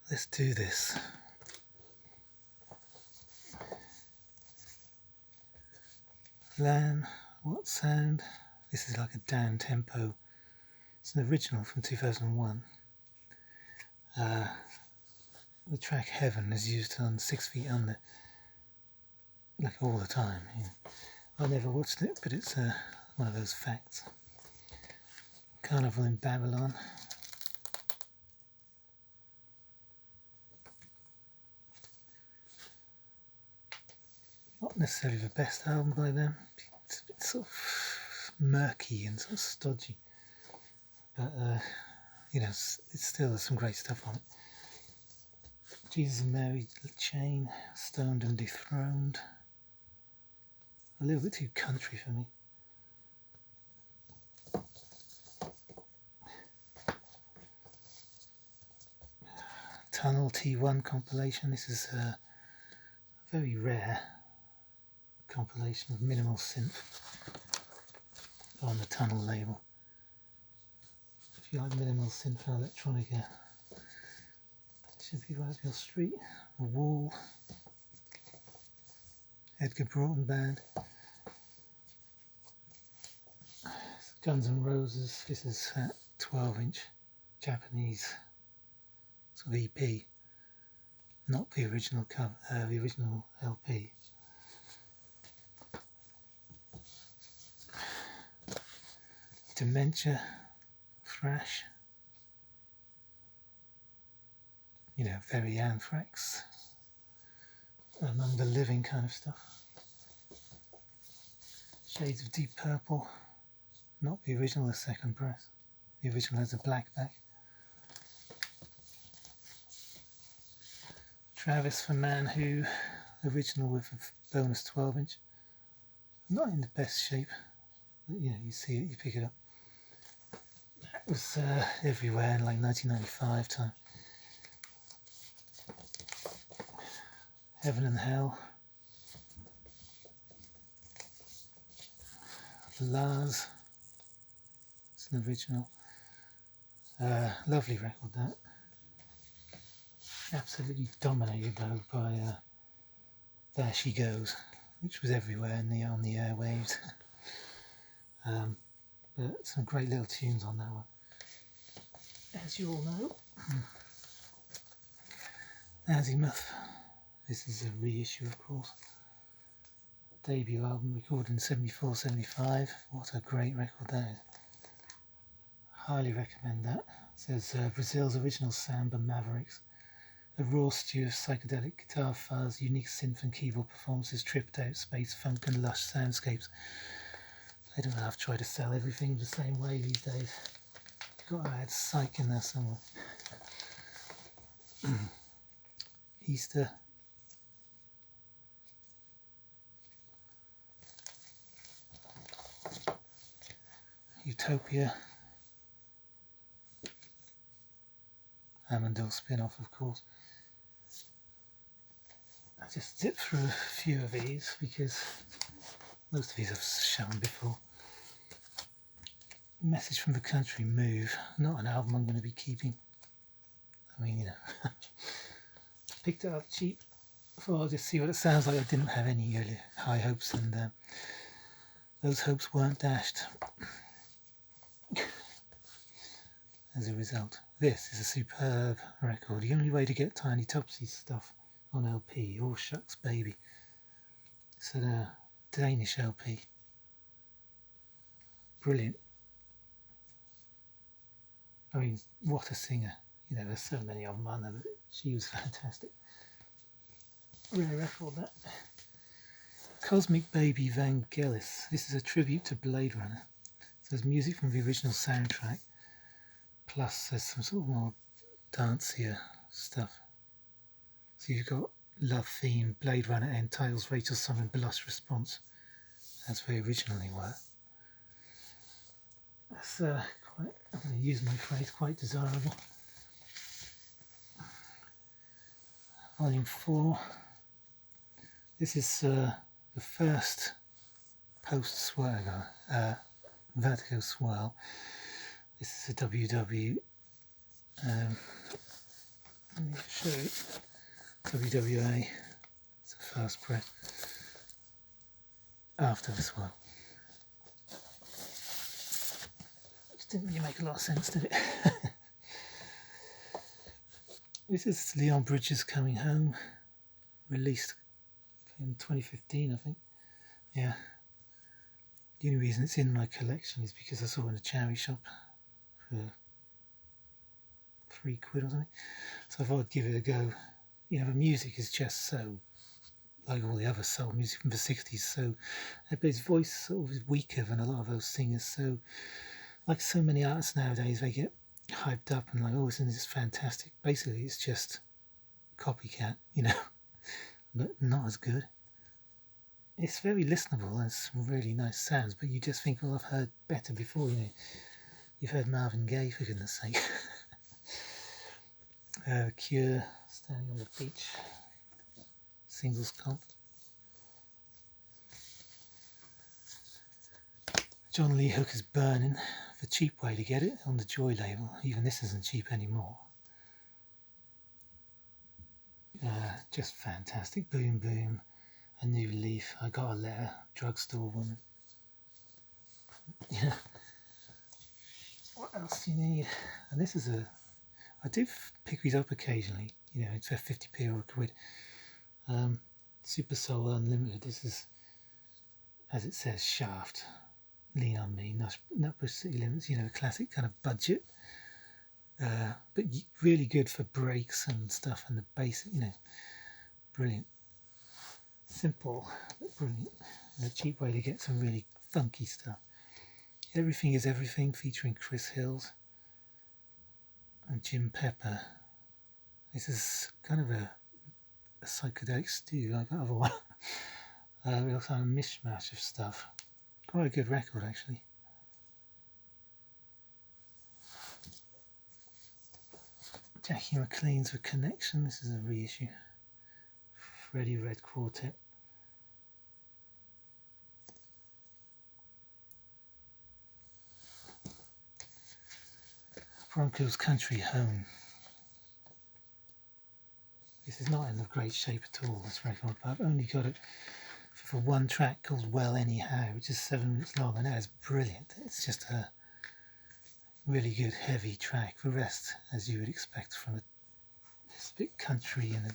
Let's do this. Lamb, what sound? This is like a down tempo. It's an original from 2001. The track Heaven is used on 6 Feet Under, like all the time. Yeah. I never watched it, but it's one of those facts. Carnival in Babylon. Not necessarily the best album by them. It's a bit sort of murky and sort of stodgy. But, you know, it's still there's some great stuff on it. Jesus and Mary Chain, Stoned and Dethroned. A little bit too country for me. Tunnel T1 compilation. This is a very rare compilation of minimal synth on the Tunnel label. If you like minimal synth and electronica, it should be right up your street. A Wall, Edgar Broughton Band, Guns N' Roses. This is a 12-inch Japanese sort of EP, not the original cover, the original LP. Dementia, Thrash, you know, very Anthrax, Among the Living kind of stuff. Shades of Deep Purple, not the original, the second press. The original has a black back. Travis for Man Who, original with a bonus 12-inch. Not in the best shape, but you know, you see it, you pick it up. That was everywhere in like 1995 time. Heaven and Hell. Lars. It's an original. Lovely record that. Absolutely dominated though by There She Goes, which was everywhere on the airwaves. But some great little tunes on that one, as you all know. Azimuth. This is a reissue, of course. Debut album recorded in 74, 75. What a great record that is. Highly recommend that. It says Brazil's original samba Mavericks. A raw stew of psychedelic guitar fuzz, unique synth and keyboard performances, tripped out space funk and lush soundscapes. I don't know, I've tried to sell everything the same way these days. You've got to add psych in there somewhere. Easter. Utopia. Amandel spin-off, of course. I just zipped through a few of these because most of these I've shown before. Message from the Country, Move. Not an album I'm going to be keeping. I mean, you know, picked it up cheap. Thought I'll just see what it sounds like. I didn't have any really high hopes, and those hopes weren't dashed. As a result, this is a superb record. The only way to get Tiny Topsy's stuff on LP. Oh shucks, baby. It's a Danish LP. Brilliant. I mean, what a singer. You know, there's so many of them, aren't there? But she was fantastic. Rare record, that. Cosmic Baby Vangelis. This is a tribute to Blade Runner. So there's music from the original soundtrack, plus there's some sort of more dancier stuff. So you've got Love Theme, Blade Runner End Titles, Rachel Summer, Blush Response. That's they originally were. That's quite, I'm going to use my phrase, quite desirable. Volume 4. This is the first post-Swirl, Vertigo Swirl. This is a WW Let me show you. WWA. It's the first press after this one. Which didn't really make a lot of sense, did it? This is Leon Bridges Coming Home, released in 2015, I think. Yeah. The only reason it's in my collection is because I saw it in a charity shop for £3 or something. So I thought I'd give it a go. You know, the music is just so, like all the other soul music from the 60s, so, but his voice sort of is weaker than a lot of those singers. So, like so many artists nowadays, they get hyped up and like, oh, isn't this fantastic? Basically, it's just copycat, you know, but not as good. It's very listenable and some really nice sounds, but you just think, well, I've heard better before, you know. You've heard Marvin Gaye, for goodness sake. Cure, Standing on the Beach, singles comp. John Lee Hooker's Burning, the cheap way to get it, on the Joy label. Even this isn't cheap anymore. Just fantastic. Boom Boom, A New Leaf, I Got a Letter, Drugstore Woman. Yeah. What else do you need? And this is I do pick these up occasionally. You know, it's for 50p or a quid. Super Soul Unlimited. This is, as it says, Shaft. Lean on Me, Nutbush City Limits. You know, classic kind of budget. But really good for breaks and stuff, and the bass, you know, brilliant. Simple, but brilliant. And a cheap way to get some really funky stuff. Everything is Everything, featuring Chris Hills and Jim Pepper. This is kind of a psychedelic stew like that other one. Real kind of mishmash of stuff. Quite a good record, actually. Jackie McLean's The Connection. This is a reissue. Freddie Red Quartet. Broncos Country Home. This is not in great shape at all, this record, but I've only got it for one track called Well Anyhow, which is 7 minutes long, and that is brilliant. It's just a really good heavy track. The rest, as you would expect from it's a bit country and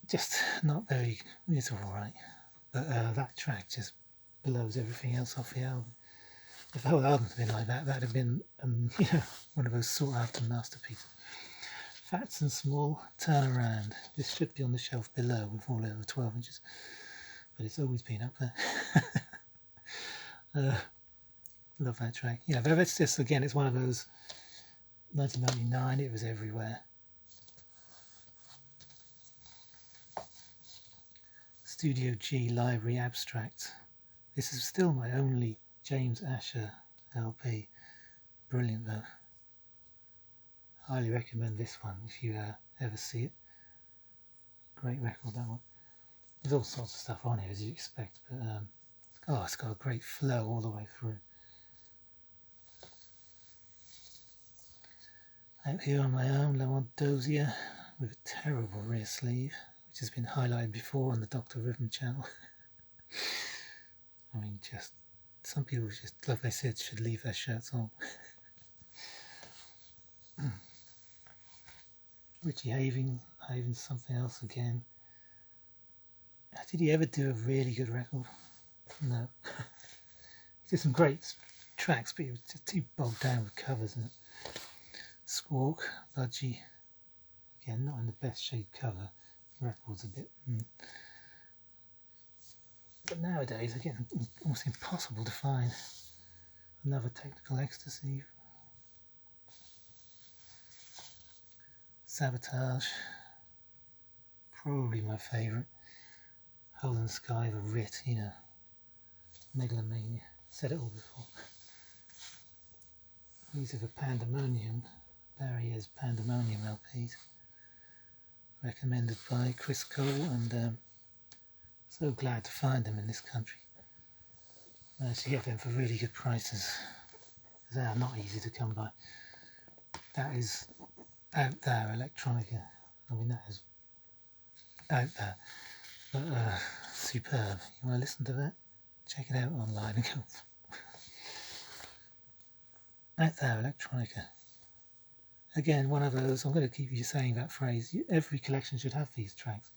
just not very, it's alright. But that track just blows everything else off the album. If the whole album had been like that, that'd have been you know, one of those sought after masterpieces. Fats and Small, Turn Around. This should be on the shelf below with all over 12 inches, but it's always been up there. Love that track. Yeah, but it's just, again, it's one of those, 1999, it was everywhere. Studio G Library Abstract. This is still my only James Asher LP. Brilliant though. Highly recommend this one if you ever see it. Great record, that one. There's all sorts of stuff on here as you expect, but it's got a great flow all the way through. Out Here on My Own, Lamont Dozier with a terrible rear sleeve, which has been highlighted before on the Dr. Rhythm channel. I mean, just some people just, like I said, should leave their shirts on. Richie Havens, something else again. Did he ever do a really good record? No. He did some great tracks, but he was just too bogged down with covers. And Squawk, Budgie, again, not in the best shape cover. The record's a bit. But nowadays, again, almost impossible to find. Another Technical Ecstasy. Sabotage, probably my favourite. Hole in the Sky, The Writ, you know, Megalomania, said it all before. These are the Pandemonium, Barrier's Pandemonium LPs, recommended by Chris Cole, and so glad to find them in this country. Managed to get them for really good prices, because they are not easy to come by. That is out there electronica. I mean, that is out there, but superb. You want to listen to that? Check it out online and go. Out there electronica. Again, one of those, I'm going to keep you saying that phrase, every collection should have these tracks.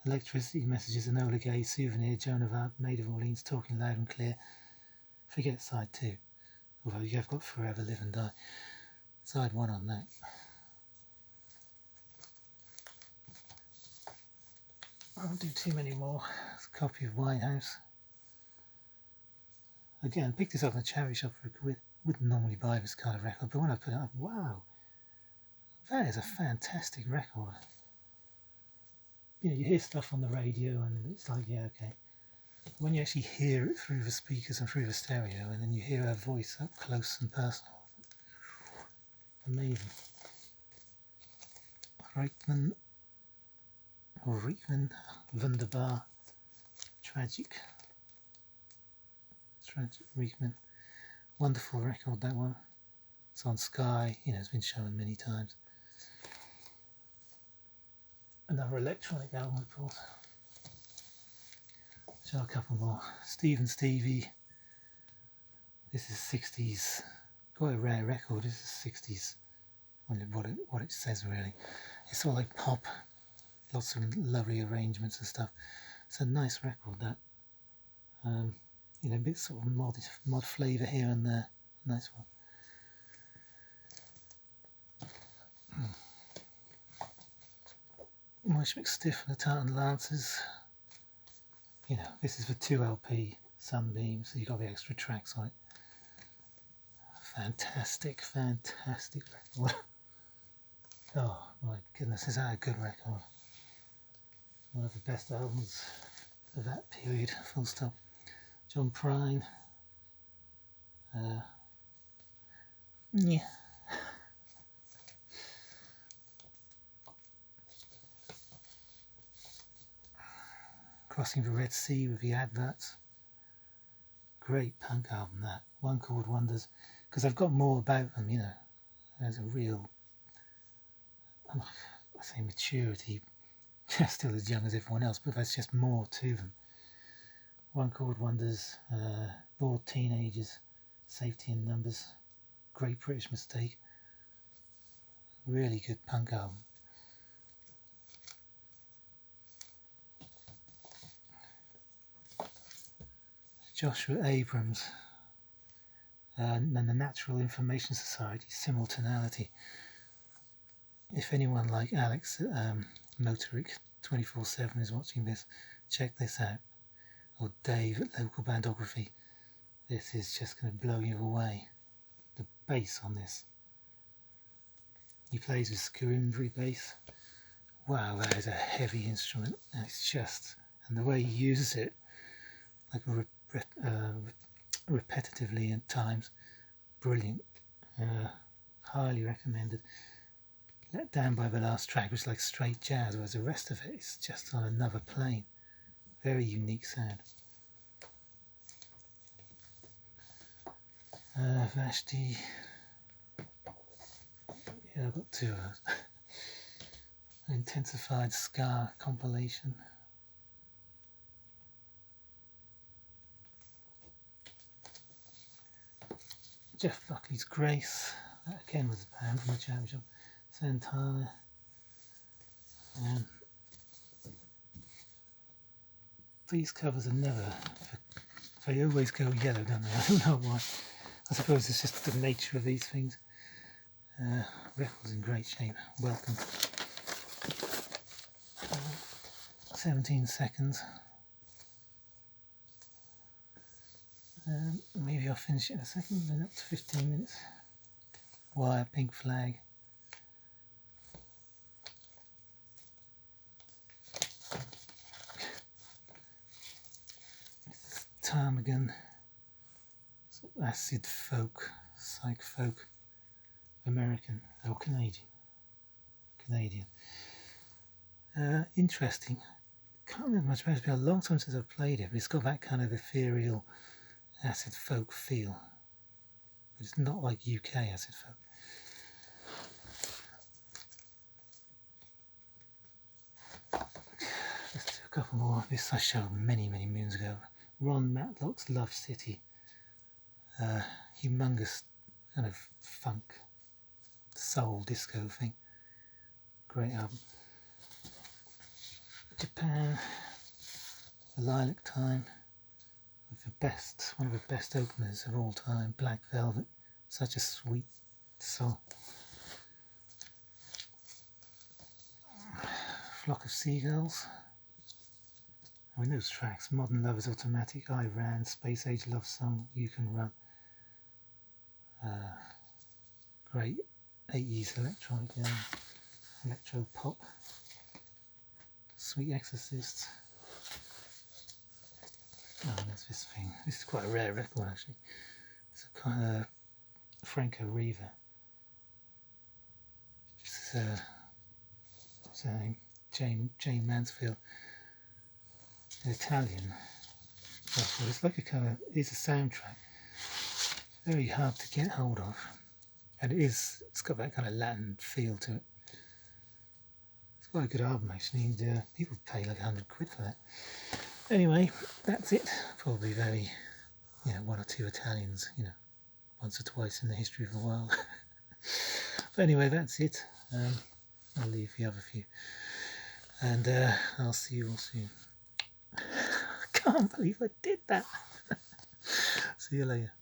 Electricity Messages, Enola Gay, Souvenir, Joan of Arc, Maid of Orleans, Talking Loud and Clear. Forget side 2, although you have got Forever, Live and Die. Side 1 on that. I won't do too many more. It's a copy of White House. Again, picked this up in a charity shop for a quid. Wouldn't normally buy this kind of record, but when I put it up, wow, that is a fantastic record. You know, you hear stuff on the radio and it's like, yeah, okay. When you actually hear it through the speakers and through the stereo, and then you hear her voice up close and personal, amazing. Reikman, Wunderbar, Tragic Reikman. Wonderful record, that one. It's on Sky, you know, it's been shown many times. Another electronic album, of course. Show a couple more. Steve and Stevie. This is 60s. Quite a rare record. This is 60s. What it says really. It's sort of like pop. Lots of lovely arrangements and stuff. It's a nice record, that. You know, a bit sort of mod flavour here and there. Nice one. Moish McStiff and the Tartan Lancers. You know, this is the 2LP Sunbeam, so you've got the extra tracks on it. Fantastic record. Oh my goodness, is that a good record? One of the best albums of that period, full stop. John Prine. Yeah. Crossing the Red Sea with the Adverts. Great punk album, that. One Chord Wonders. Because I've got more about them, you know. There's a real, I say maturity, still as young as everyone else, but there's just more to them. One Chord Wonders, Bored Teenagers, Safety in Numbers, Great British Mistake. Really good punk album. Joshua Abrams and the Natural Information Society, Simultaneity. If anyone like Alex Motoric 24/7 is watching this, check this out. Or Dave at Local Bandography. This is just going to blow you away. The bass on this. He plays with Scurimbury bass. Wow, that is a heavy instrument. And it's just, and the way he uses it, like repetitively at times, brilliant. Highly recommended. Let down by the last track, which is like straight jazz, whereas the rest of it is just on another plane. Very unique sound. Vashti. Yeah, I've got two of those. Intensified Ska compilation. Jeff Buckley's Grace. That again was a band from the charity shop. Santana. And these covers are never, they always go yellow, don't they? I don't know why. I suppose it's just the nature of these things. Record's in great shape. Welcome. 17 seconds. Maybe I'll finish it in a second, then up to 15 minutes. Wire, Pink Flag. Ptarmigan. Acid folk, psych folk. American, or Canadian. Interesting. Can't remember much about it. It's been a long time since I've played it, but it's got that kind of ethereal acid folk feel. But it's not like UK acid folk. couple more. This I showed many moons ago. Ron Matlock's Love City. Humongous kind of funk, soul disco thing. Great album. Japan, The Lilac Time, with one of the best openers of all time, Black Velvet, such a sweet song. Flock of Seagulls. I mean those tracks, Modern Lovers Automatic, I Ran, Space Age Love Song, You Can Run. Great 80s electro pop. Sweet Exorcist. Oh, there's this thing. This is quite a rare record actually. It's a kind of Franco Riva. This is Jane Mansfield. An Italian. Well, it's like it's a soundtrack. Very hard to get hold of. And it's got that kind of Latin feel to it. It's quite a good album actually, and people pay like £100 for that. Anyway, that's it. Probably very, one or two Italians, once or twice in the history of the world. But anyway, that's it. I'll leave the other few. And I'll see you all soon. I can't believe I did that. See you later.